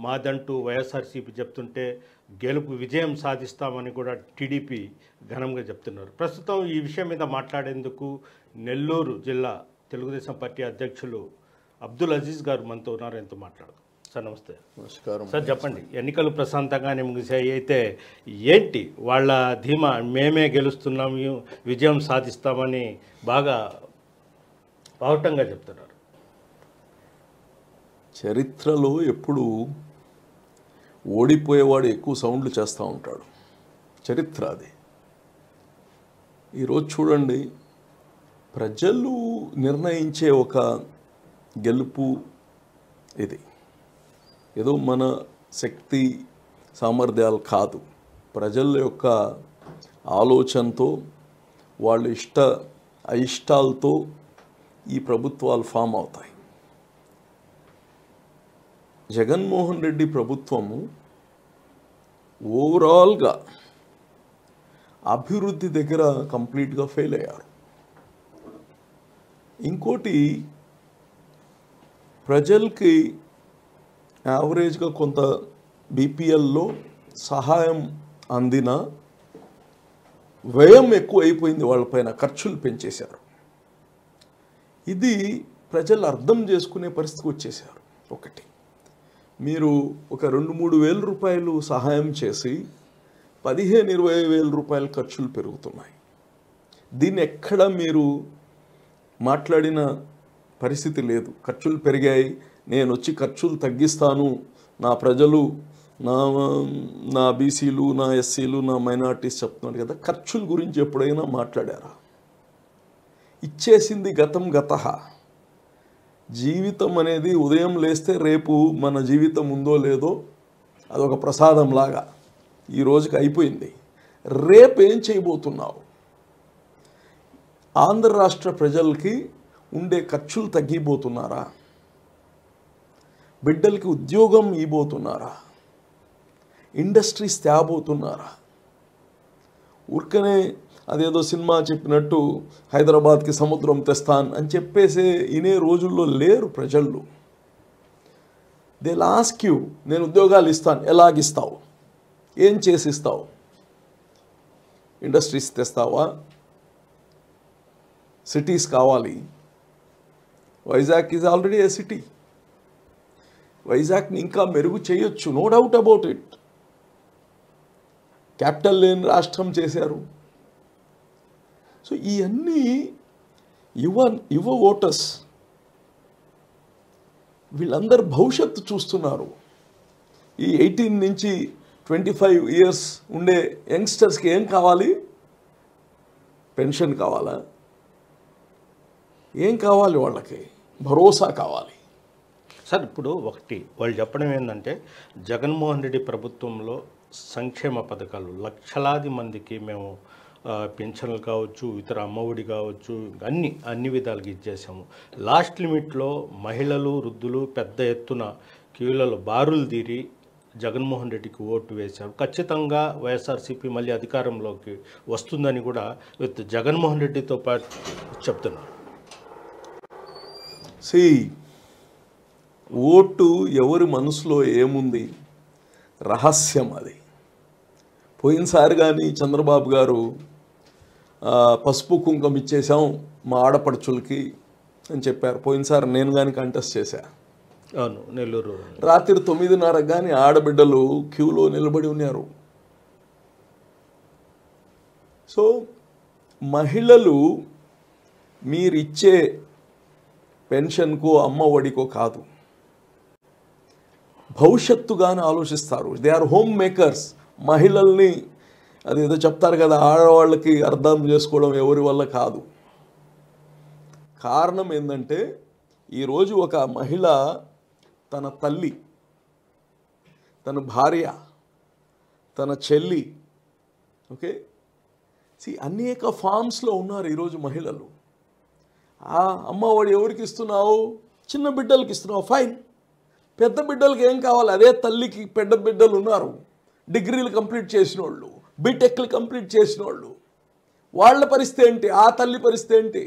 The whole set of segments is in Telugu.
మాదంటూ వైఎస్ఆర్సీపీ చెప్తుంటే గెలుపు విజయం సాధిస్తామని కూడా టీడీపీ ఘనంగా చెప్తున్నారు. ప్రస్తుతం ఈ విషయం మీద మాట్లాడేందుకు నెల్లూరు జిల్లా తెలుగుదేశం పార్టీ అధ్యక్షులు అబ్దుల్ అజీజ్ గారు మనతో ఉన్నారు. ఎంతో మాట్లాడదాం. సార్ నమస్తే. నమస్కారం సార్ చెప్పండి, ఎన్నికలు ప్రశాంతంగానే ముగిసాయి, అయితే ఏంటి వాళ్ళ ధీమా? మేమే గెలుస్తున్నాం, విజయం సాధిస్తామని బాగా బాహటంగా చెప్తున్నారు. చరిత్రలో ఎప్పుడు ఓడిపోయేవాడు ఎక్కువ సౌండ్లు చేస్తూ ఉంటాడు. చరిత్ర అది. ఈరోజు చూడండి, ప్రజలు నిర్ణయించే ఒక గెలుపు ఇది. ఏదో మన శక్తి సామర్థ్యాలు కాదు, ప్రజల యొక్క ఆలోచనతో వాళ్ళ అయిష్టాలతో ఈ ప్రభుత్వాలు ఫామ్ అవుతాయి. జగన్మోహన్ రెడ్డి ప్రభుత్వము ఓవరాల్గా అభివృద్ధి దగ్గర కంప్లీట్గా ఫెయిల్ అయ్యారు. ఇంకోటి, ప్రజలకి యావరేజ్గా కొంత బీపీఎల్లో సహాయం అందిన వ్యయం ఎక్కువ అయిపోయింది, వాళ్ళపైన ఖర్చులు పెంచేశారు. ఇది ప్రజలు అర్థం చేసుకునే పరిస్థితికి వచ్చేసారు. ఒకటి, మీరు ఒక 2-3 వేల రూపాయలు సహాయం చేసి 15-20 వేల రూపాయల ఖర్చులు పెరుగుతున్నాయి. దీన్ని ఎక్కడ మీరు మాట్లాడిన పరిస్థితి లేదు. ఖర్చులు పెరిగాయి, నేను వచ్చి ఖర్చులు తగ్గిస్తాను, నా ప్రజలు, నా బీసీలు, నా ఎస్సీలు, నా మైనార్టీస్ చెప్తున్నాడు కదా. ఖర్చుల గురించి ఎప్పుడైనా మాట్లాడారా? ఇచ్చేసింది గతం గతః. జీవితం అనేది ఉదయం లేస్తే రేపు మన జీవితం ఉందో లేదో అదొక ప్రసాదంలాగా ఈ రోజుకి అయిపోయింది. రేపు ఏం చేయబోతున్నావు? ఆంధ్ర రాష్ట్ర ప్రజలకి ఉండే ఖర్చులు తగ్గిపోతున్నారా? బిడ్డలకి ఉద్యోగం ఇవ్వబోతున్నారా? ఇండస్ట్రీస్ తేబోతున్నారా? ఊరికనే అదేదో సినిమా చెప్పినట్టు హైదరాబాద్కి సముద్రం తెస్తాన్ అని చెప్పేసి ఇనే రోజుల్లో లేరు ప్రజలు. దే ఆస్క్ యూ, నేను ఉద్యోగాలు ఇస్తాను, ఎలాగిస్తావు, ఏం చేసిస్తావు? ఇండస్ట్రీస్ తెస్తావా? సిటీస్ కావాలి. Vizag is already a city. వైజాగ్ని ఇంకా మెరుగు చేయొచ్చు, no doubt about it. Capital లేని రాష్ట్రం చేశారు. సో ఇవన్నీ యువ ఓటర్స్, వీళ్ళందరూ భవిష్యత్తు చూస్తున్నారు. ఈ 18 నుంచి 25 ఇయర్స్ ఉండే యంగ్స్టర్స్కి ఏం కావాలి? పెన్షన్ కావాలా? ఏం కావాలి? వాళ్ళకి భరోసా కావాలి. సార్ ఇప్పుడు ఒకటి వాళ్ళు చెప్పడం ఏంటంటే, జగన్మోహన్ రెడ్డి ప్రభుత్వంలో సంక్షేమ పథకాలు లక్షలాది మందికి మేము పెన్షన్లు కావచ్చు, ఇతర అమ్మఒడి కావచ్చు, అన్ని విధాలుగా ఇచ్చేసాము. లాస్ట్ లిమిట్లో మహిళలు, వృద్ధులు పెద్ద ఎత్తున క్యూలలో బారులు తీరి జగన్మోహన్ రెడ్డికి ఓటు వేశారు. ఖచ్చితంగా వైఎస్ఆర్సీపీ మళ్ళీ అధికారంలోకి వస్తుందని కూడా జగన్మోహన్ రెడ్డితో పాటు చెప్తున్నారు. ఓటు ఎవరి మనసులో ఏముంది రహస్యం అది. పోయినసారి కానీ చంద్రబాబు గారు పసుపు కుంకుమ ఇచ్చేసాం మా ఆడపడుచులకి అని చెప్పారు. పోయినసారి నేను కానీ కంటెస్ట్ చేశా. అవును, నెల్లూరు. రాత్రి 9:30 కానీ ఆడబిడ్డలు క్యూలో నిలబడి ఉన్నారు. సో మహిళలు మీరిచ్చే పెన్షన్కో అమ్మ ఒడికో కాదు, భవిష్యత్తుగానే ఆలోచిస్తారు. They are homemakers. మహిళల్ని అదేదో చెప్తారు కదా, ఆడవాళ్ళకి అర్థం చేసుకోవడం ఎవరి వల్ల కాదు. కారణం ఏంటంటే, ఈరోజు ఒక మహిళ తన తల్లి, తన భార్య, తన చెల్లి, ఓకే, అనేక ఫామ్స్లో ఉన్నారు ఈరోజు మహిళలు. ఆ అమ్మఒడి ఎవరికి ఇస్తున్నావు? చిన్న బిడ్డలకి ఇస్తున్నావు, ఫైన్. పెద్ద బిడ్డలకి ఏం కావాలి? అదే తల్లికి పెద్ద బిడ్డలు ఉన్నారు, డిగ్రీలు కంప్లీట్ చేసిన వాళ్ళు, బీటెక్లు కంప్లీట్ చేసిన వాళ్ళు. వాళ్ళ పరిస్థితి ఏంటి? ఆ తల్లి పరిస్థితి ఏంటి?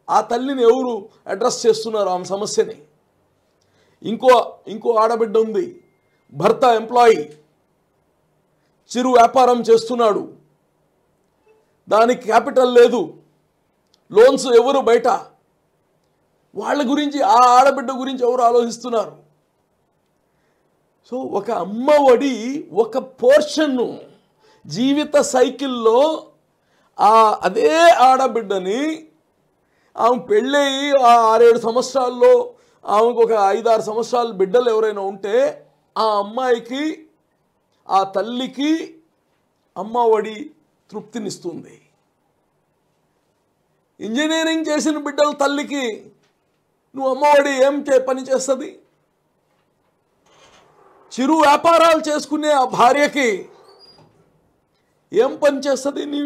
ఆ తల్లిని ఎవరు అడ్రస్ చేస్తున్నారు ఆమె సమస్యని? ఇంకో ఆడబిడ్డ ఉంది, భర్త ఎంప్లాయీ, చిరు వ్యాపారం చేస్తున్నాడు, దానికి క్యాపిటల్ లేదు, లోన్స్ ఎవరు బయట, వాళ్ళ గురించి ఆ ఆడబిడ్డ గురించి ఎవరు ఆలోచిస్తున్నారు? సో ఒక అమ్మఒడి ఒక పోర్షన్ను జీవిత సైకిల్లో అదే ఆడబిడ్డని ఆమె పెళ్ళయి 6-7 సంవత్సరాల్లో ఆమెకు ఒక 5-6 సంవత్సరాల బిడ్డలు ఎవరైనా ఉంటే ఆ అమ్మాయికి ఆ తల్లికి అమ్మఒడి తృప్తినిస్తుంది. ఇంజనీరింగ్ చేసిన బిడ్డల తల్లికి నువ్వు అమ్మఒడి ఏం పని చేస్తుంది? చిరు వ్యాపారాలు చేసుకునే ఆ భార్యకి ఏం పని చేస్తుంది? నీ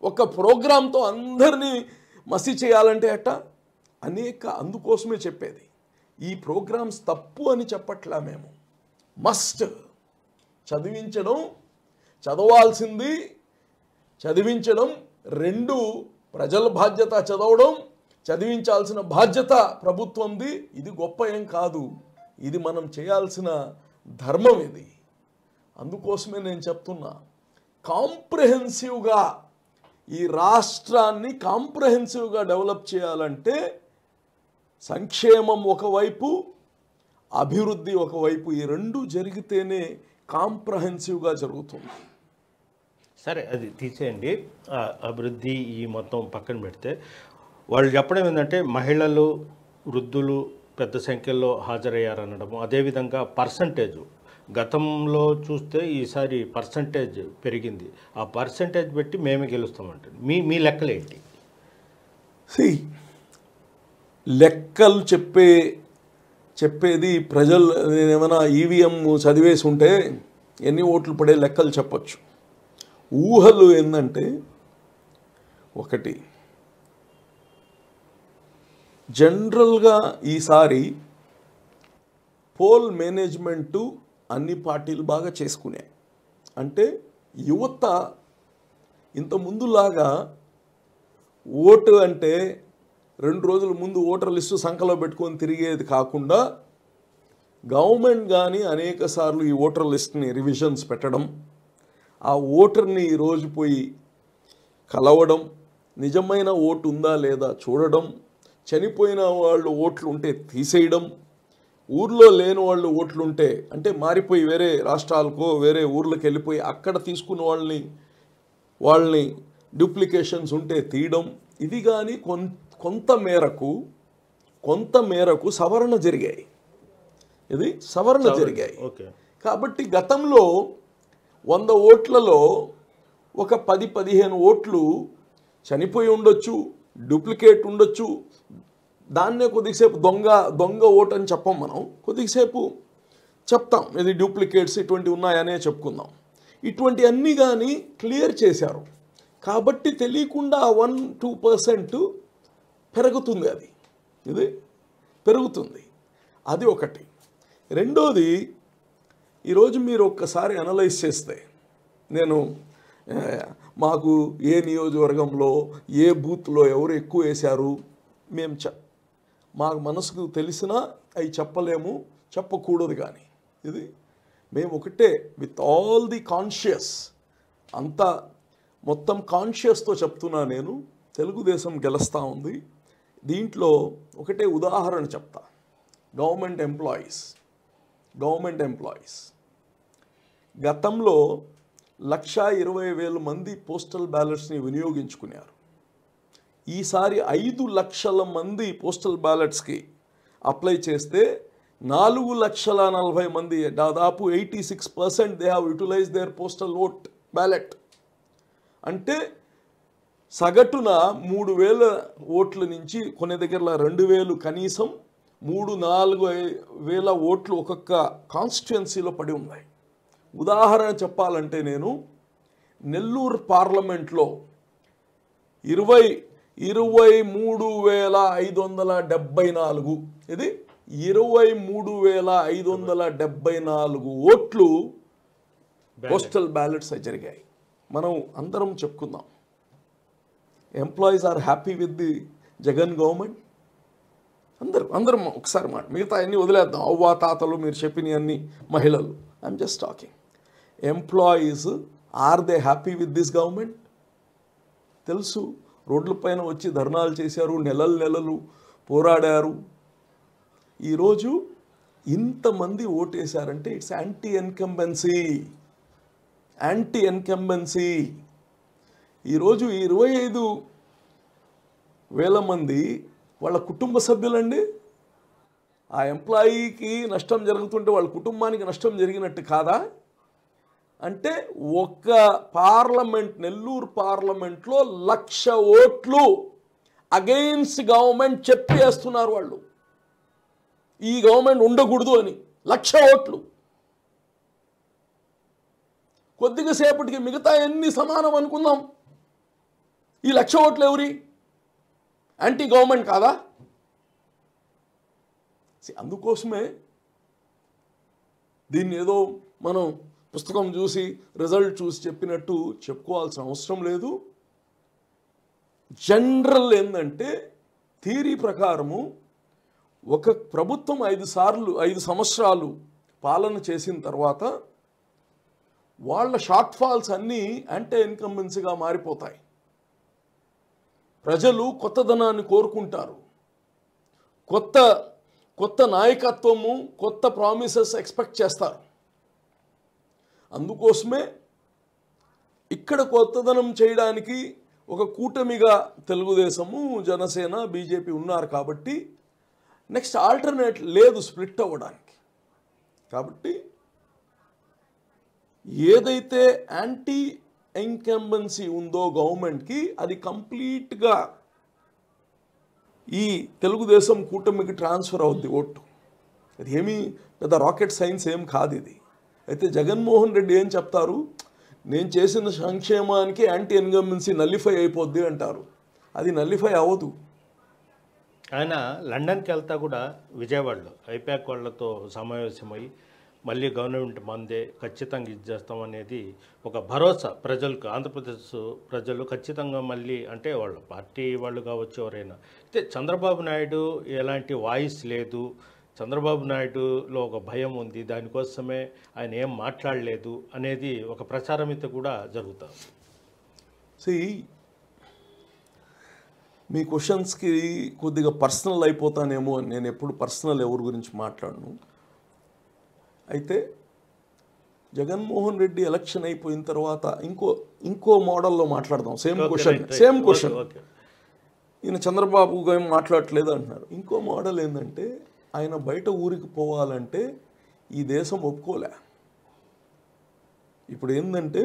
ఒక ప్రోగ్రాంతో అందరినీ మసి చేయాలంటే అందుకోసమే చెప్పేది. ఈ ప్రోగ్రామ్స్ తప్పు అని చెప్పట్లా మేము. మస్ట్ చదవాల్సింది చదివించడం, 2 ప్రజల బాధ్యత, చదివించాల్సిన బాధ్యత ప్రభుత్వంది. ఇది గొప్ప ఏం కాదు, ఇది మనం చేయాల్సిన ధర్మం. ఇది అందుకోసమే నేను చెప్తున్నా, కాంప్రహెన్సివ్గా ఈ రాష్ట్రాన్ని కాంప్రహెన్సివ్గా డెవలప్ చేయాలంటే సంక్షేమం ఒకవైపు, అభివృద్ధి ఒకవైపు, ఈ 2 జరిగితేనే కాంప్రహెన్సివ్గా జరుగుతుంది. సరే, అది తీసేయండి. అభివృద్ధి ఈ మొత్తం పక్కన పెడితే వాళ్ళు చెప్పడం ఏంటంటే మహిళలు, వృద్ధులు పెద్ద సంఖ్యలో హాజరయ్యారనడము, అదేవిధంగా పర్సంటేజ్ గతంలో చూస్తే ఈసారి పర్సంటేజ్ పెరిగింది. ఆ పర్సంటేజ్ పెట్టి మేమే గెలుస్తామంటే మీ లెక్కలేంటి? లెక్కలు చెప్పేది ప్రజలు. నేనేమైనా ఈవీఎం చదివేసి ఉంటే ఎన్ని ఓట్లు పడే లెక్కలు చెప్పచ్చు. ఊహలు ఏంటంటే, ఒకటి జనరల్గా ఈసారి పోల్ మేనేజ్మెంటు అన్ని పార్టీలు బాగా చేసుకునే, అంటే యువత ఇంతకుముందులాగా ఓటు అంటే 2 రోజుల ముందు ఓటర్ లిస్టు సంఖలో పెట్టుకొని తిరిగేది కాకుండా గవర్నమెంట్ కానీ అనేక సార్లు ఈ ఓటర్ లిస్ట్ని రివిజన్స్ పెట్టడం, ఆ ఓటర్ని ఈరోజు పోయి కలవడం, నిజమైన ఓటు ఉందా లేదా చూడడం, చనిపోయిన వాళ్ళు ఓట్లు ఉంటే తీసేయడం, ఊర్లో లేని వాళ్ళు ఓట్లుంటే అంటే మారిపోయి వేరే రాష్ట్రాలకో వేరే ఊర్లకు వెళ్ళిపోయి అక్కడ తీసుకున్న వాళ్ళని డూప్లికేషన్స్ ఉంటే తీయడం. ఇది కానీ కొంత మేరకు సవరణ జరిగాయి. కాబట్టి గతంలో 100 ఓట్లలో ఒక 10-15 ఓట్లు చనిపోయి ఉండొచ్చు, డూప్లికేట్ ఉండొచ్చు. దాన్నే కొద్దిసేపు దొంగ ఓటు అని చెప్పం, మనం కొద్దిసేపు చెప్తాం ఇది డూప్లికేట్స్ ఇటువంటివి ఉన్నాయనే చెప్పుకుందాం. ఇటువంటి అన్నీ కానీ క్లియర్ చేశారు. కాబట్టి తెలియకుండా 1-2% పెరుగుతుంది, ఇది పెరుగుతుంది. అది ఒకటి. రెండోది, ఈరోజు మీరు ఒక్కసారి అనలైజ్ చేస్తే, నేను మాకు ఏ నియోజకవర్గంలో ఏ బూత్లో ఎవరు ఎక్కువ వేశారు మాకు మనసుకు తెలిసినా అవి చెప్పలేము, చెప్పకూడదు. కానీ ఇది మేము ఒకటే విత్ ఆల్ ది కాన్షియస్, అంతా మొత్తం కాన్షియస్తో చెప్తున్నా. నేను తెలుగుదేశం గెలుస్తూ ఉంది. దీంట్లో ఒకటే ఉదాహరణ చెప్తా. గవర్నమెంట్ ఎంప్లాయీస్ గతంలో 1,20,000 మంది పోస్టల్ బ్యాలెట్స్ని వినియోగించుకున్నారు. ఈసారి 5 లక్షల మంది పోస్టల్ బ్యాలెట్స్కి అప్లై చేస్తే 4,40,000 మంది, దాదాపు 86% they have utilize their postal vote ballot. అంటే సగటున 3,000 ఓట్ల నుంచి కొన్ని దగ్గర 2,000, కనీసం 3-4,000 ఓట్లు ఒక్కొక్క కాన్స్టిట్యుయెన్సీలో పడి ఉన్నాయి. ఉదాహరణ చెప్పాలంటే, నేను నెల్లూరు పార్లమెంట్లో 23,574, ఇది 23,574 ఓట్లు పోస్టల్ బ్యాలెట్స్ జరిగాయి. మనం అందరం చెప్పుకుందాం, employees are happy with the Jagan government. అందరం ఒకసారి మాట, మిగతా అన్నీ వదిలేద్దాం, అవ్వా తాతలు మీరు చెప్పిన అన్ని మహిళలు. I'm just talking. Employees, are they happy with this government? తెలుసు, రోడ్ల పైన వచ్చి ధర్నాలు చేశారు, నెలలు పోరాడారు. ఈరోజు ఇంతమంది ఓటేశారంటే ఇట్స్ యాంటీ ఎన్కంబెన్సీ. ఈరోజు 25,000 మంది వాళ్ళ కుటుంబ సభ్యులండి. ఆ ఎంప్లాయీకి నష్టం జరుగుతుంటే వాళ్ళ కుటుంబానికి నష్టం జరిగినట్టు కాదా? అంటే ఒక పార్లమెంట్, నెల్లూరు పార్లమెంట్లో 1,00,000 ఓట్లు అగెయిన్స్ట్ గవర్నమెంట్ చెప్పేస్తున్నారు వాళ్ళు. ఈ గవర్నమెంట్ ఉండకూడదు అని 1,00,000 ఓట్లు. కొద్దిగా సేపటికి మిగతా ఎన్ని సమానం అనుకుందాం. ఈ 1,00,000 ఓట్లు ఎవరి? యాంటీ గవర్నమెంట్ కాదా? అందుకోసమే దీన్ని ఏదో మనం పుస్తకం చూసి రిజల్ట్ చూసి చెప్పినట్టు చెప్పుకోవాల్సిన అవసరం లేదు. జనరల్ ఏంటంటే థియరీ ప్రకారము ఒక ప్రభుత్వం 5 సంవత్సరాలు పాలన చేసిన తర్వాత వాళ్ళ షార్ట్ ఫాల్స్ అన్నీ యాంటీ ఇన్కంబెన్సీగా మారిపోతాయి. ప్రజలు కొత్తదనాన్ని కోరుకుంటారు, కొత్త నాయకత్వము, కొత్త ప్రామిసెస్ ఎక్స్పెక్ట్ చేస్తారు. అందుకోసమే ఇక్కడ కొత్తదనం చేయడానికి ఒక కూటమిగా తెలుగుదేశము, జనసేన, బీజేపీ ఉన్నారు కాబట్టి నెక్స్ట్ ఆల్టర్నేట్ లేదు స్ప్లిట్ అవ్వడానికి. కాబట్టి ఏదైతే యాంటీ ఇన్కంబెన్సీ ఉందో గవర్నమెంట్కి, అది కంప్లీట్గా ఈ తెలుగుదేశం కూటమికి ట్రాన్స్ఫర్ అవుద్ది ఓటు. అది ఏమీ పెద్ద రాకెట్ సైన్స్ ఏం కాదు ఇది. అయితే జగన్మోహన్ రెడ్డి ఏం చెప్తారు, నేను చేసిన సంక్షేమానికి యాంటీ ఇన్కంబెన్సీ నల్లిఫై అయిపోద్ది అంటారు. అది నల్లిఫై అవ్వదు. ఆయన లండన్కి వెళ్తా కూడా విజయవాడలో ఐపాక్ వాళ్ళతో సమావేశమై మళ్ళీ గవర్నమెంట్ మందే ఖచ్చితంగా ఇచ్చేస్తామనేది ఒక భరోసా ప్రజలకు. ఆంధ్రప్రదేశ్ ప్రజలు ఖచ్చితంగా మళ్ళీ, అంటే వాళ్ళ పార్టీ వాళ్ళు కావచ్చు ఎవరైనా, అయితే చంద్రబాబు నాయుడు ఎలాంటి వాయిస్ లేదు, చంద్రబాబు నాయుడులో ఒక భయం ఉంది, దానికోసమే ఆయన ఏం మాట్లాడలేదు అనేది ఒక ప్రచారం అయితే కూడా జరుగుతుంది. మీ క్వశ్చన్స్కి కొద్దిగా పర్సనల్ అయిపోతానేమో అని నేను ఎప్పుడు పర్సనల్ ఎవరి గురించి మాట్లాడను. అయితే జగన్మోహన్ రెడ్డి ఎలక్షన్ అయిపోయిన తర్వాత ఇంకో మోడల్లో మాట్లాడదాం. సేమ్ క్వశ్చన్ ఈయన చంద్రబాబు ఏం మాట్లాడట్లేదు అంటున్నారు. ఇంకో మోడల్ ఏంటంటే ఆయన బయట ఊరికి పోవాలంటే ఈ దేశం ఒప్పుకోలే. ఇప్పుడు ఏంటంటే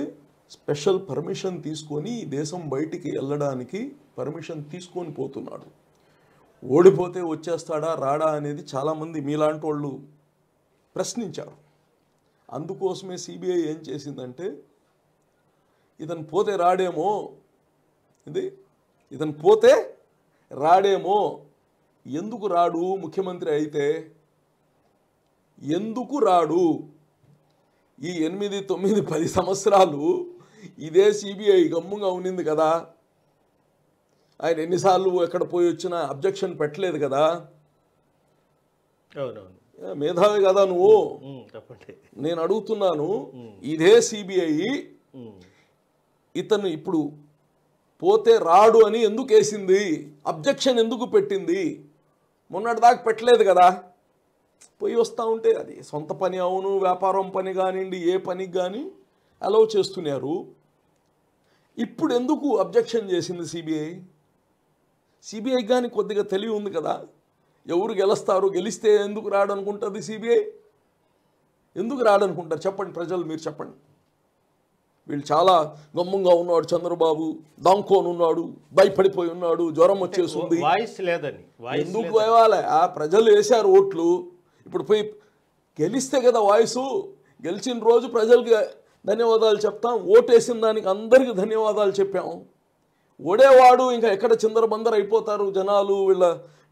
స్పెషల్ పర్మిషన్ తీసుకొని ఈ దేశం బయటికి వెళ్ళడానికి పర్మిషన్ తీసుకొని పోతున్నాడు. ఓడిపోతే వచ్చేస్తాడా రాడా అనేది చాలామంది మీలాంటి వాళ్ళు ప్రశ్నించారు. అందుకోసమే సిబిఐ ఏం చేసిందంటే, ఇతను పోతే రాడేమో, ఇతను పోతే రాడేమో, ఎందుకు రాడు, ముఖ్యమంత్రి అయితే ఎందుకు రాడు? ఈ 8, 9, 10 సంవత్సరాలు ఇదే సిబిఐ గమ్ముగా ఉన్నింది కదా. ఆయన ఎన్నిసార్లు ఎక్కడ పోయి వచ్చినా అబ్జెక్షన్ పెట్టలేదు కదా. మేధావి కదా నువ్వు. నేను అడుగుతున్నాను, ఇదే సిబిఐ ఇతను ఇప్పుడు పోతే రాడు అని ఎందుకు వేసింది? అబ్జెక్షన్ ఎందుకు పెట్టింది? మొన్నటిదాకా పెట్టలేదు కదా. పోయి వస్తూ ఉంటే అది సొంత పని అవును, వ్యాపారం పని కానివ్వండి, ఏ పనికి కానీ అలౌ చేస్తున్నారు. ఇప్పుడు ఎందుకు అబ్జెక్షన్ చేసింది సిబిఐ? సిబిఐ కానీ కొద్దిగా తెలివి ఉంది కదా. ఎవరు గెలుస్తారు, గెలిస్తే ఎందుకు రాడనుకుంటుంది సిబిఐ? ఎందుకు రాడనుకుంటారు చెప్పండి ప్రజలు, మీరు చెప్పండి. వీళ్ళు చాలా గమ్ముగా ఉన్నాడు చంద్రబాబు, దాంకోని ఉన్నాడు, భయపడిపోయి ఉన్నాడు, జ్వరం వచ్చేసింది, వాయిస్ లేదని. ఎందుకు పోవాలి? ఆ ప్రజలు వేశారు ఓట్లు. ఇప్పుడు పోయి గెలిస్తే కదా వాయిసు. గెలిచిన రోజు ప్రజలకి ధన్యవాదాలు చెప్తాం, ఓటేసిన దానికి అందరికీ ధన్యవాదాలు చెప్పాము. ఓడేవాడు ఇంకా ఎక్కడ చిందరబందర అయిపోతారు జనాలు,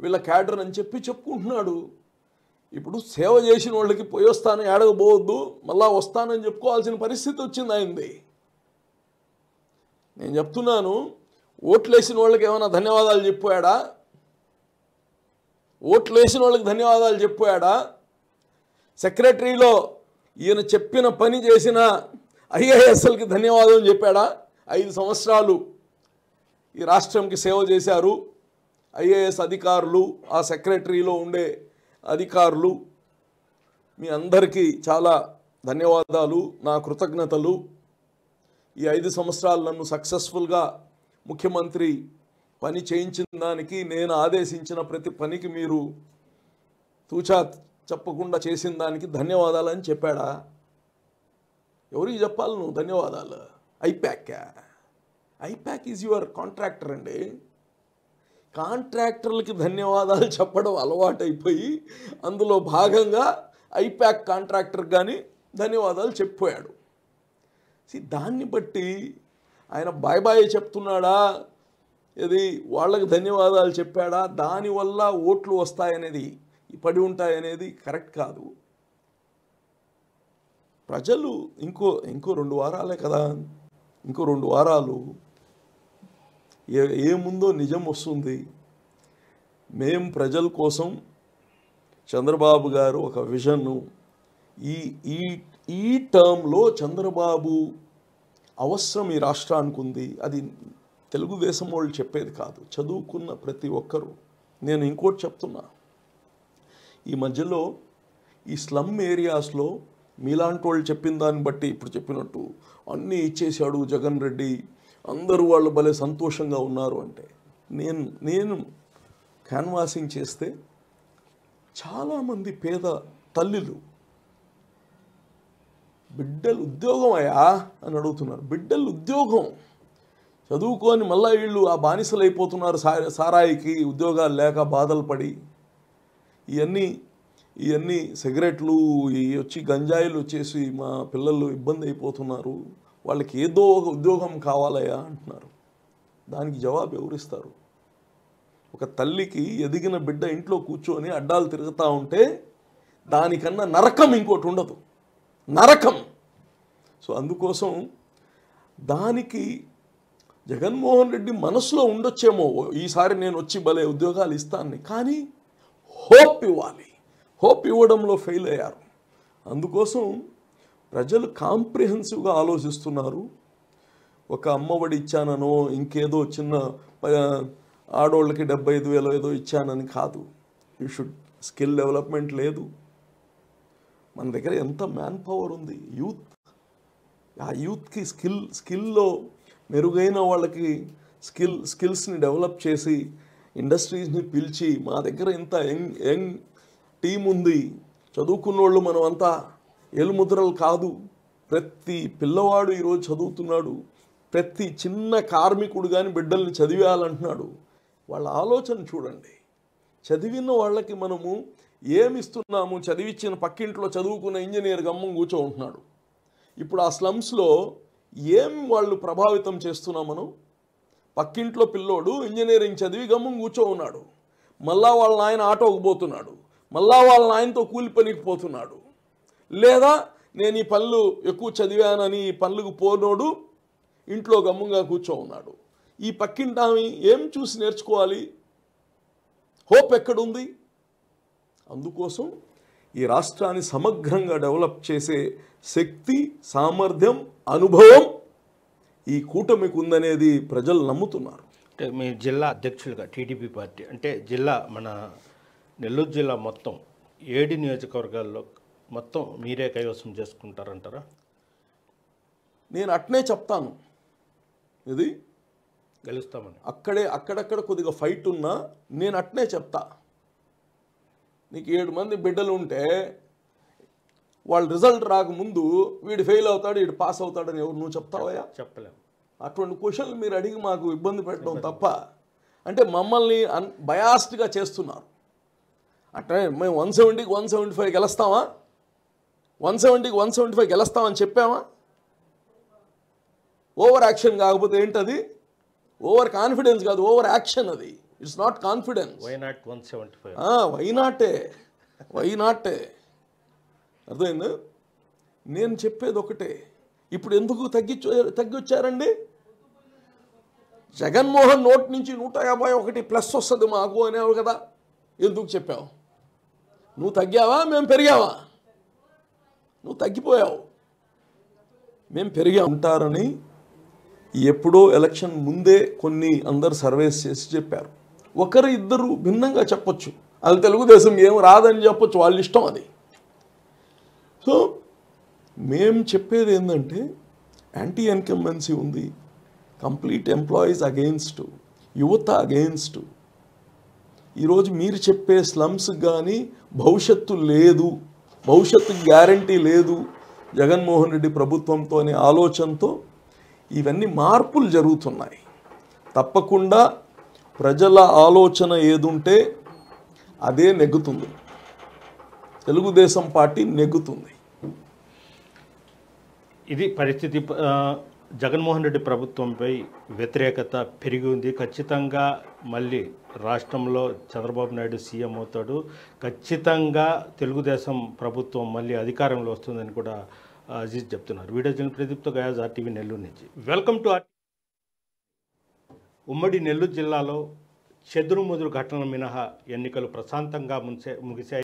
వీళ్ళ క్యాడర్ అని చెప్పుకుంటున్నాడు. ఇప్పుడు సేవ చేసిన వాళ్ళకి పోయి వస్తాను, ఏడకపోవద్దు, మళ్ళా వస్తానని చెప్పుకోవాల్సిన పరిస్థితి వచ్చింది ఆయనది. నేను చెప్తున్నాను, ఓట్లు వేసిన వాళ్ళకి ఏమైనా ధన్యవాదాలు చెప్పాడా? ఓట్లు వేసిన వాళ్ళకి ధన్యవాదాలు చెప్పాడా? సెక్రటరీలో ఈయన చెప్పిన పని చేసిన ఐఏఎస్ఎల్కి ధన్యవాదాలు చెప్పాడా? 5 సంవత్సరాలు ఈ రాష్ట్రంకి సేవ చేశారు ఐఏఎస్ అధికారులు, ఆ సెక్రటరీలో ఉండే అధికారులు, మీ అందరికీ చాలా ధన్యవాదాలు, నా కృతజ్ఞతలు. ఈ 5 సంవత్సరాలు నన్ను సక్సెస్ఫుల్గా ముఖ్యమంత్రి పని చేయించిన దానికి, నేను ఆదేశించిన ప్రతి పనికి మీరు తూచా చెప్పకుండా చేసిన దానికి ధన్యవాదాలు అని చెప్పాడా? ఎవరికి చెప్పాలి నువ్వు ధన్యవాదాలు? ఐప్యాక్ ఈజ్ యువర్ కాంట్రాక్టర్ అండి. కాంట్రాక్టర్లకి ధన్యవాదాలు చెప్పడం అలవాటైపోయి అందులో భాగంగా ఐప్యాక్ కాంట్రాక్టర్ కానీ ధన్యవాదాలు చెప్పిపోయాడు. దాన్ని బట్టి ఆయన బాయ్ బాయ్ చెప్తున్నాడా, ఇది వాళ్ళకి ధన్యవాదాలు చెప్పాడా, దానివల్ల ఓట్లు వస్తాయనేది, పడి ఉంటాయనేది కరెక్ట్ కాదు. ప్రజలు ఇంకో 2 వారాలే కదా, ఇంకో 2 వారాలు ఏముందో నిజం వస్తుంది. మేం ప్రజల కోసం చంద్రబాబు గారు ఒక విజన్ను, ఈ టర్మ్లో చంద్రబాబు అవసరం ఈ రాష్ట్రానికి ఉంది. అది తెలుగుదేశం వాళ్ళు చెప్పేది కాదు, చదువుకున్న ప్రతి ఒక్కరూ. నేను ఇంకోటి చెప్తున్నా, ఈ మధ్యలో ఈ స్లమ్ ఏరియాస్లో మీలాంటి వాళ్ళు చెప్పిన దాన్ని బట్టి ఇప్పుడు చెప్పినట్టు అన్నీ ఇచ్చేసాడు జగన్ రెడ్డి, అందరూ వాళ్ళు భలే సంతోషంగా ఉన్నారు అంటే, నేను క్యాన్వాసింగ్ చేస్తే చాలామంది పేద తల్లులు బిడ్డలు ఉద్యోగం అయ్యా అని అడుగుతున్నారు. బిడ్డలు ఉద్యోగం చదువుకొని మళ్ళీ వీళ్ళు ఆ బానిసలు అయిపోతున్నారు సారాయికి, ఉద్యోగాలు లేక బాధలు పడి. ఇవన్నీ సిగరెట్లు వచ్చి గంజాయిలు వచ్చేసి మా పిల్లలు ఇబ్బంది అయిపోతున్నారు, వాళ్ళకి ఏదో ఒక ఉద్యోగం కావాలయ్యా అంటున్నారు. దానికి జవాబు ఎవరిస్తారు? ఒక తల్లికి ఎదిగిన బిడ్డ ఇంట్లో కూర్చొని అడ్డాలు తిరుగుతూ ఉంటే దానికన్నా నరకం ఇంకోటి ఉండదు, నరకం. సో అందుకోసం దానికి జగన్మోహన్ రెడ్డి మనసులో ఉండొచ్చేమో, ఈసారి నేను వచ్చి భలే ఉద్యోగాలు ఇస్తాను, కానీ హోప్ ఇవ్వాలి. హోప్ ఇవ్వడంలో ఫెయిల్ అయ్యారు. అందుకోసం ప్రజలు కాంప్రిహెన్సివ్గా ఆలోచిస్తున్నారు. ఒక అమ్మఒడి ఇచ్చాననో ఇంకేదో చిన్న ఆడోళ్ళకి 75,000 ఏదో ఇచ్చానని కాదు. యూ షుడ్ స్కిల్ డెవలప్మెంట్ లేదు. మన దగ్గర ఎంత మ్యాన్ పవర్ ఉంది, యూత్. ఆ యూత్కి స్కిల్లో మెరుగైన వాళ్ళకి స్కిల్స్ని డెవలప్ చేసి ఇండస్ట్రీస్ని పిలిచి, మా దగ్గర ఇంత యంగ్ టీం ఉంది, చదువుకున్న వాళ్ళు మనం అంతా ఏలుముద్రలు కాదు. ప్రతి పిల్లవాడు ఈరోజు చదువుతున్నాడు, ప్రతి చిన్న కార్మికుడు కానీ బిడ్డల్ని చదివేయాలంటున్నాడు. వాళ్ళ ఆలోచన చూడండి. చదివిన వాళ్ళకి మనము ఏమిస్తున్నాము? చదివించిన పక్కింట్లో చదువుకున్న ఇంజనీర్ గమ్మం కూర్చో ఉంటున్నాడు. ఇప్పుడు ఆ స్లమ్స్లో ఏం వాళ్ళు ప్రభావితం చేస్తున్నాం మనం? పక్కింట్లో పిల్లోడు ఇంజనీరింగ్ చదివి గమ్మం కూర్చో ఉన్నాడు, మళ్ళా వాళ్ళ నాయన ఆటోకు పోతున్నాడు, మళ్ళా వాళ్ళ నాయనతో కూలి పనికి పోతున్నాడు. లేదా నేను ఈ పనులు ఎక్కువ చదివానని ఈ పనులకు పోనోడు ఇంట్లో గమ్ముగా కూర్చో ఉన్నాడు. ఈ పక్కింటామి ఏం చూసి నేర్చుకోవాలి? హోప్ ఎక్కడుంది? అందుకోసం ఈ రాష్ట్రాన్ని సమగ్రంగా డెవలప్ చేసే శక్తి, సామర్థ్యం, అనుభవం ఈ కూటమికి ఉందనేది ప్రజలు నమ్ముతున్నారు. అంటే మీ జిల్లా అధ్యక్షులుగా టీడీపీ పార్టీ అంటే జిల్లా మన నెల్లూరు జిల్లా మొత్తం 7 నియోజకవర్గాల్లో మొత్తం మీరే కైవసం చేసుకుంటారంటారా? నేను అట్నే చెప్తాను, ఇది గెలుస్తామని. అక్కడక్కడ కొద్దిగా ఫైట్ ఉన్నా నేను అట్నే చెప్తా. నీకు 7 మంది బిడ్డలు ఉంటే వాళ్ళు రిజల్ట్ రాకముందు వీడు ఫెయిల్ అవుతాడు, వీడు పాస్ అవుతాడని ఎవరు నువ్వు చెప్తావయ్యా? చెప్పలేము. అటువంటి క్వశ్చన్లు మీరు అడిగి మాకు ఇబ్బంది పెట్టడం తప్ప, అంటే మమ్మల్ని బయాస్డ్గా చేస్తున్నారు. అంటే మేము 170కి 175 గెలుస్తామా? 170కి 175 గెలుస్తామని చెప్పామా? ఓవర్ యాక్షన్ కాకపోతే ఏంటది? ఓవర్ కాన్ఫిడెన్స్ కాదు, ఓవర్ యాక్షన్. అది it's not confidence. Why not 175? Why నాటే అర్థమైంది. నేను చెప్పేది ఒకటే, ఇప్పుడు ఎందుకు తగ్గిచ్చారండి? జగన్మోహన్ నోట్ నుంచి 151 ప్లస్ వస్తుంది మాకు అనేవారు కదా. ఎందుకు చెప్పావు? నువ్వు తగ్గావా, మేము పెరిగావా? నువ్వు తగ్గిపోయావు, మేము పెరిగా ఉంటారని ఎప్పుడో ఎలక్షన్ ముందే కొన్ని అందరు సర్వేస్ చేసి చెప్పారు. ఒకరు ఇద్దరు భిన్నంగా చెప్పొచ్చు, అది తెలుగుదేశం ఏం రాదని చెప్పొచ్చు, వాళ్ళ ఇష్టం అది. సో మేము చెప్పేది ఏంటంటే యాంటీ ఇన్కంబెన్సీ ఉంది, కంప్లీట్ ఎంప్లాయీస్ అగెయిన్స్ట్, యువత అగెయిన్స్ట్. ఈరోజు మీరు చెప్పే స్లమ్స్ కానీ భవిష్యత్తు లేదు, భవిష్యత్తు గ్యారంటీ లేదు జగన్మోహన్ రెడ్డి ప్రభుత్వంతో అనే ఆలోచనతో ఇవన్నీ మార్పులు జరుగుతున్నాయి. తప్పకుండా ప్రజల ఆలోచన ఏదుంటే అదే నెగ్గుతుంది, తెలుగుదేశం పార్టీ నెగ్గుతుంది. ఇది పరిస్థితి. జగన్మోహన్ రెడ్డి ప్రభుత్వంపై వ్యతిరేకత పెరిగి ఉంది. ఖచ్చితంగా మళ్ళీ రాష్ట్రంలో చంద్రబాబు నాయుడు సీఎం అవుతాడు, ఖచ్చితంగా తెలుగుదేశం ప్రభుత్వం మళ్ళీ అధికారంలో వస్తుందని కూడా అజీజ్ చెప్తున్నారు. వీడియో జర్నలిస్ట్ ప్రదీప్తో గయాజ్, RTV నెల్లూరు నుంచి. వెల్కమ్ టు ఉమ్మడి నెల్లూరు జిల్లాలో చెదురుమదురు ఘటనలు మినహా ఎన్నికలు ప్రశాంతంగా ముగిశాయి.